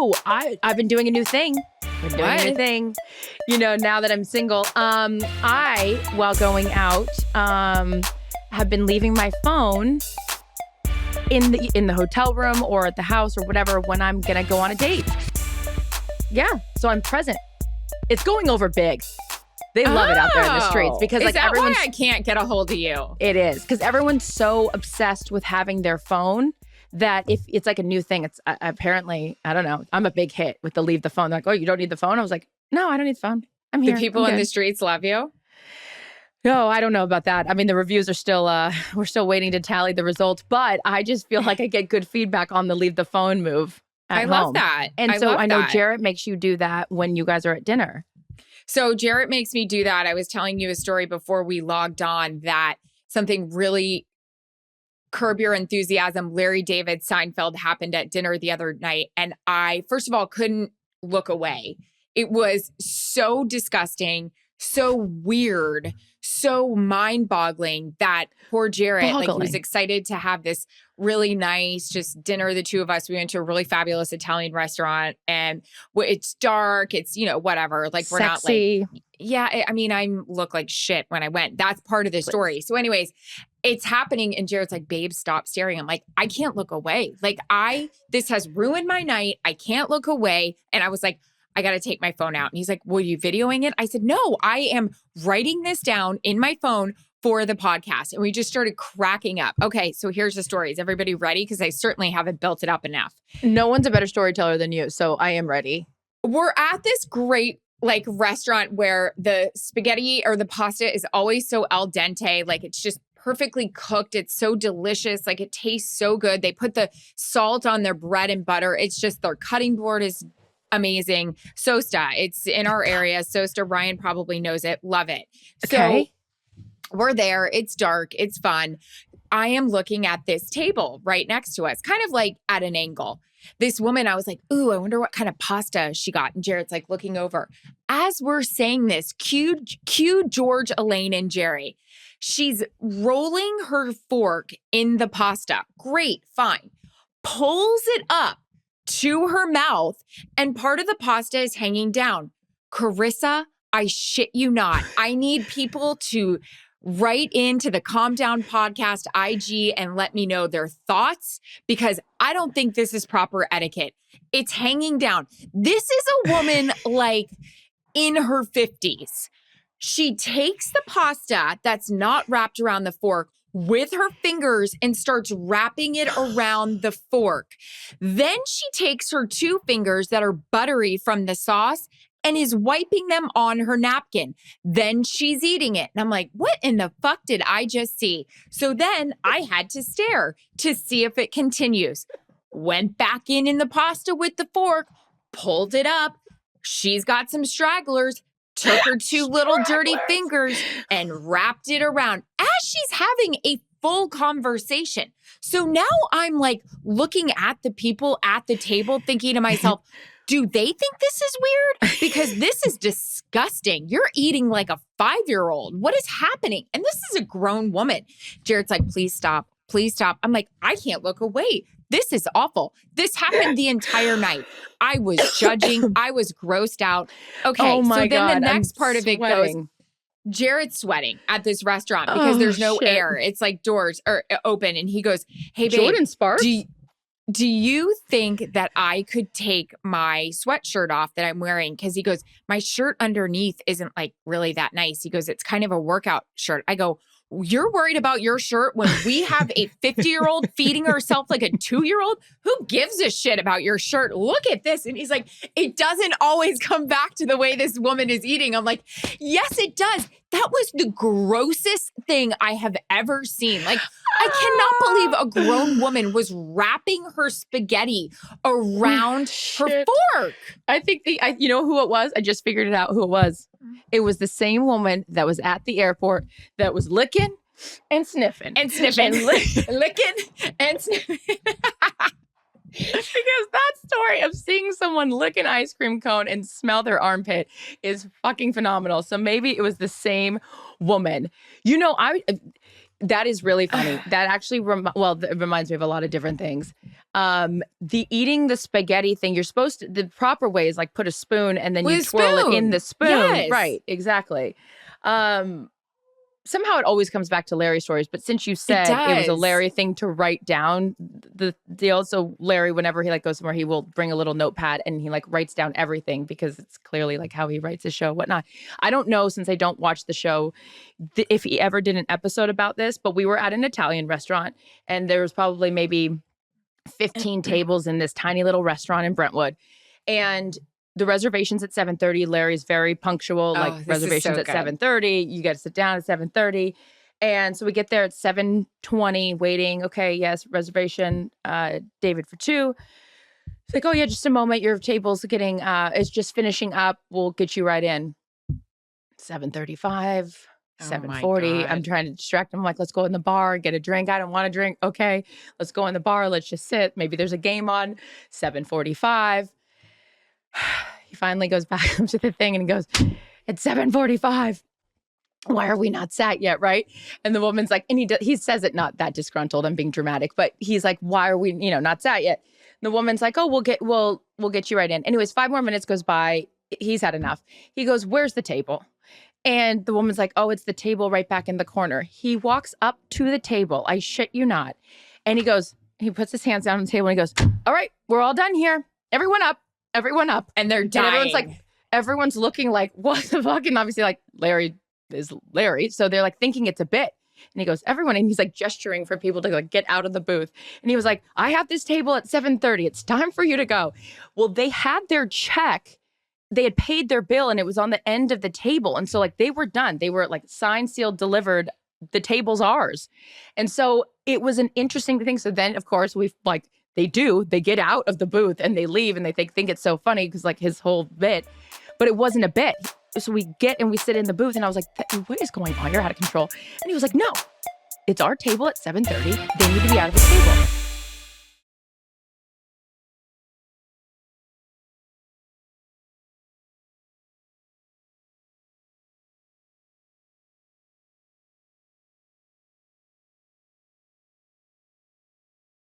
Oh, I've been doing a new thing. Now that I'm single. While going out, have been leaving my phone in the hotel room or at the house or whatever when I'm gonna go on a date. Yeah, so I'm present. It's going over big. They love it out there in the streets because is that why I can't get a hold of you? It is because everyone's so obsessed with having their phone that if it's like a new thing, it's apparently, I don't know, I'm a big hit with the leave the phone. They're like, oh, you don't need the phone? I was like, no, I don't need the phone. I'm here. Do people in the streets love you? No, I don't know about that. I mean, the reviews are still, we're still waiting to tally the results, but I just feel like I get good feedback on the leave the phone move at home. Love that. And so I know Jarrett makes you do that when you guys are at dinner. So Jarrett makes me do that. I was telling you a story before we logged on that something really Curb Your Enthusiasm, Larry David Seinfeld happened at dinner the other night. And I, first of all, couldn't look away. It was so disgusting, so weird, so mind-boggling that poor Jarrett, like he was excited to have this really nice just dinner, the two of us. We went to a really fabulous Italian restaurant and it's dark. It's, whatever. Like we're sexy. Not like, yeah, I mean, I look like shit when I went. That's part of the story. So anyways, it's happening and Jared's like, babe, stop staring. I'm like, I can't look away. Like this has ruined my night. I can't look away. And I was like, I got to take my phone out. And he's like, were you videoing it? I said, no, I am writing this down in my phone for the podcast. And we just started cracking up. Okay, so here's the story. Is everybody ready? Because I certainly haven't built it up enough. No one's a better storyteller than you, so I am ready. We're at this great restaurant where the spaghetti or the pasta is always so al dente. Like it's just perfectly cooked. It's so delicious. Like it tastes so good. They put the salt on their bread and butter. It's just their cutting board is amazing. Sosta, it's in our area. Sosta, Ryan probably knows it. Love it. Okay. So we're there. It's dark. It's fun. I am looking at this table right next to us, kind of like at an angle. This woman, I was like, ooh, I wonder what kind of pasta she got. And Jared's like looking over. As we're saying this, cue George, Elaine, and Jerry. She's rolling her fork in the pasta. Great, fine. Pulls it up to her mouth, and part of the pasta is hanging down. Charissa, I shit you not. I need people to write into the Calm Down Podcast IG and let me know their thoughts because I don't think this is proper etiquette. It's hanging down. This is a woman like in her 50s. She takes the pasta that's not wrapped around the fork with her fingers and starts wrapping it around the fork. Then she takes her two fingers that are buttery from the sauce and is wiping them on her napkin. Then she's eating it. And I'm like, what in the fuck did I just see? So then I had to stare to see if it continues. Went back in the pasta with the fork, pulled it up. She's got some stragglers. Took her two little dirty fingers and wrapped it around as she's having a full conversation. So now I'm like looking at the people at the table thinking to myself, do they think this is weird? Because this is disgusting. You're eating like a 5-year-old. What is happening? And this is a grown woman. Jared's like, please stop. Please stop. I'm like, I can't look away. This is awful. This happened the entire night. I was judging. I was grossed out. Okay, oh my so then God, the next part of it goes, Jared's sweating at this restaurant because there's no air. It's like doors are open. And he goes, hey, babe, Jordan Sparks? do you think that I could take my sweatshirt off that I'm wearing? Because he goes, my shirt underneath isn't like really that nice. He goes, it's kind of a workout shirt. I go, you're worried about your shirt when we have a 50-year-old feeding herself like a 2-year-old? Who gives a shit about your shirt? Look at this. And he's like, it doesn't always come back to the way this woman is eating. I'm like, yes, it does. That was the grossest thing I have ever seen. Like, I cannot believe a grown woman was wrapping her spaghetti around her fork. I think you know who it was? I just figured it out who it was. It was the same woman that was at the airport that was licking and sniffing. And sniffing. Licking and sniffing. Because that story of seeing someone lick an ice cream cone and smell their armpit is fucking phenomenal. So maybe it was the same woman. You know, that is really funny. That actually, it reminds me of a lot of different things. The eating the spaghetti thing, you're supposed to, the proper way is like put a spoon and then With you a twirl it in spoon. the spoon. Yes. Right, exactly. Somehow it always comes back to Larry stories, but since you said it was a does. Larry thing to write down the deal, so Larry, whenever he like goes somewhere, he will bring a little notepad and he like writes down everything because it's clearly like how he writes his show, whatnot. I don't know, since I don't watch the show, if he ever did an episode about this, but we were at an Italian restaurant and there was probably maybe 15 tables in this tiny little restaurant in Brentwood. And the reservation's at 7:30. Larry's very punctual, like reservations at 7:30. You got to sit down at 7:30. And so we get there at 7:20 waiting. Okay, yes, reservation, David for two. It's like, oh yeah, just a moment. Your table's getting, it's just finishing up. We'll get you right in. 7:35. 7:40. I'm trying to distract him. I'm like, let's go in the bar, get a drink. I don't want a drink. Okay, let's go in the bar. Let's just sit. Maybe there's a game on. 7:45. He finally goes back up to the thing and he goes, it's 7:45. Why are we not sat yet, right? And the woman's like, and he says it not that disgruntled. I'm being dramatic, but he's like, why are we, not sat yet? And the woman's like, oh, we'll get you right in. Anyways, 5 more minutes goes by. He's had enough. He goes, where's the table? And the woman's like, oh, it's the table right back in the corner. He walks up to the table. I shit you not. And he puts his hands down on the table and he goes, all right, we're all done here. Everyone up. And they're dying. And everyone's looking like, what the fuck? And obviously like Larry is Larry. So they're like thinking it's a bit. And he goes, everyone. And he's like gesturing for people to like get out of the booth. And he was like, I have this table at 7:30. It's time for you to go. Well, they had their check. They had paid their bill and it was on the end of the table. And so like they were done. They were like signed, sealed, delivered. The table's ours. And so it was an interesting thing. So then of course they get out of the booth and they leave and they think it's so funny because like his whole bit, but it wasn't a bit. So we sit in the booth and I was like, what is going on? You're out of control. And he was like, no, it's our table at 7:30. They need to be out of the table.